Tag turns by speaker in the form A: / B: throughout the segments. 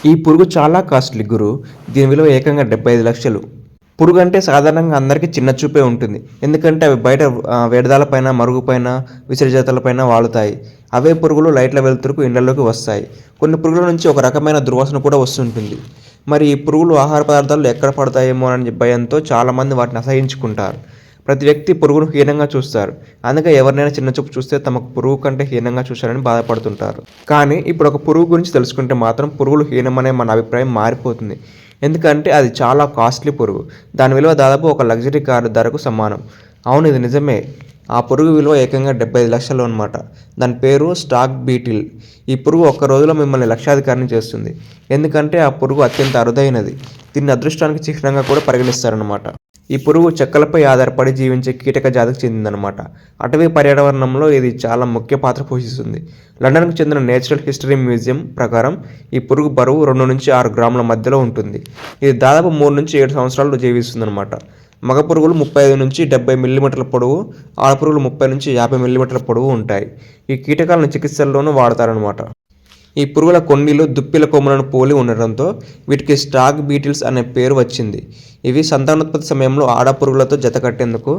A: ఈ పురుగు చాలా కాస్ట్లీ గురు. దీని విలువ ఏకంగా 75 లక్షలు. పురుగు అంటే సాధారణంగా అందరికీ చిన్న చూపే ఉంటుంది. ఎందుకంటే అవి బయట వ్యర్థాలపైన, మరుగుపైన, విసర్జితాలపైన వాలుతాయి. అవే పురుగులు లైట్ల వెలుతురుకు ఇళ్లలోకి వస్తాయి. కొన్ని పురుగుల నుంచి ఒక రకమైన దుర్వాసన కూడా వస్తుంటుంది. మరి ఈ పురుగులు ఆహార పదార్థాలు ఎక్కడ పడతాయేమో అని భయంతో చాలామంది వాటిని అసహించుకుంటారు. ప్రతి వ్యక్తి పురుగును హీనంగా చూస్తారు. అందుకే ఎవరినైనా చిన్న చూపు చూస్తే తమకు పురుగు కంటే హీనంగా చూశారని బాధపడుతుంటారు. కానీ ఇప్పుడు ఒక పురుగు గురించి తెలుసుకుంటే మాత్రం పురుగులు హీనమనే మన అభిప్రాయం మారిపోతుంది. ఎందుకంటే అది చాలా కాస్ట్లీ పురుగు. దాని విలువ దాదాపు ఒక లగ్జరీ కారు ధరకు సమానం. అవును, ఇది నిజమే. ఆ పురుగు విలువ ఏకంగా 75 లక్షలు అన్నమాట. దాని పేరు స్టాక్ బీటిల్. ఈ పురుగు ఒక్క రోజులో మిమ్మల్ని లక్షాధికారిని చేస్తుంది. ఎందుకంటే ఆ పురుగు అత్యంత అరుదైనది. దీన్ని అదృష్టానికి చిహ్నంగా కూడా పరిగణిస్తారన్నమాట. ఈ పురుగు చెక్కలపై ఆధారపడి జీవించే కీటక జాతికి చెందిందనమాట. అటవీ పర్యావరణంలో ఇది చాలా ముఖ్య పాత్ర పోషిస్తుంది. లండన్కు చెందిన నేచురల్ హిస్టరీ మ్యూజియం ప్రకారం ఈ పురుగు బరువు 2 నుంచి 6 గ్రాముల మధ్యలో ఉంటుంది. ఇది దాదాపు 3 నుంచి 7 సంవత్సరాలు జీవిస్తుందన్నమాట. మగ పురుగులు 35 నుంచి 70 మిల్లీమీటర్ల పొడవు, ఆడ పురుగులు 30 నుంచి 50 మిల్లీమీటర్ల పొడవు ఉంటాయి. ఈ కీటకాలను చికిత్సల్లోనూ వాడతారనమాట. ఈ పురుగుల కొండీలు దుప్పిల కొమ్ములను పోలి ఉండడంతో వీటికి స్టాక్ బీటిల్స్ అనే పేరు వచ్చింది. ఇవి సంతానోత్పత్తి సమయంలో ఆడ పురుగులతో జత కట్టేందుకు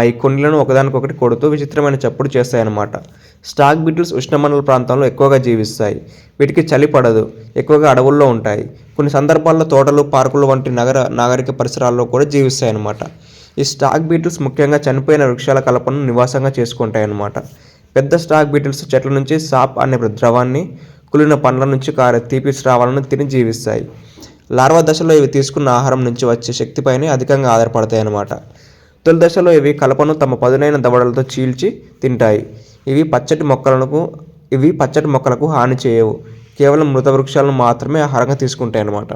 A: ఈ కొండీలను ఒకదానికొకటి కొడుతూ విచిత్రమైన చప్పుడు చేస్తాయన్నమాట. స్టాక్ బీటిల్స్ ఉష్ణమండల ప్రాంతంలో ఎక్కువగా జీవిస్తాయి. వీటికి చలి పడదు. ఎక్కువగా అడవుల్లో ఉంటాయి. కొన్ని సందర్భాల్లో తోటలు, పార్కులు వంటి నాగరిక పరిసరాల్లో కూడా జీవిస్తాయి అన్నమాట. ఈ స్టాక్ బీటిల్స్ ముఖ్యంగా చనిపోయిన వృక్షాల కలపను నివాసంగా చేసుకుంటాయి అన్నమాట. పెద్ద స్టాక్ బీటిల్స్ చెట్ల నుంచి సాప్ అనే ద్రవాన్ని, కుళ్ళిన పండ్ల నుంచి కారే తీపి స్రావాలను తిని జీవిస్తాయి. లార్వా దశలో ఇవి తీసుకున్న ఆహారం నుంచి వచ్చే శక్తిపైనే అధికంగా ఆధారపడతాయి అన్నమాట. తొలి దశలో ఇవి కలపను తమ పదునైన దవడలతో చీల్చి తింటాయి. ఇవి పచ్చటి మొక్కలకు హాని చేయవు. కేవలం మృత వృక్షాలను మాత్రమే ఆహారంగా తీసుకుంటాయి అన్నమాట.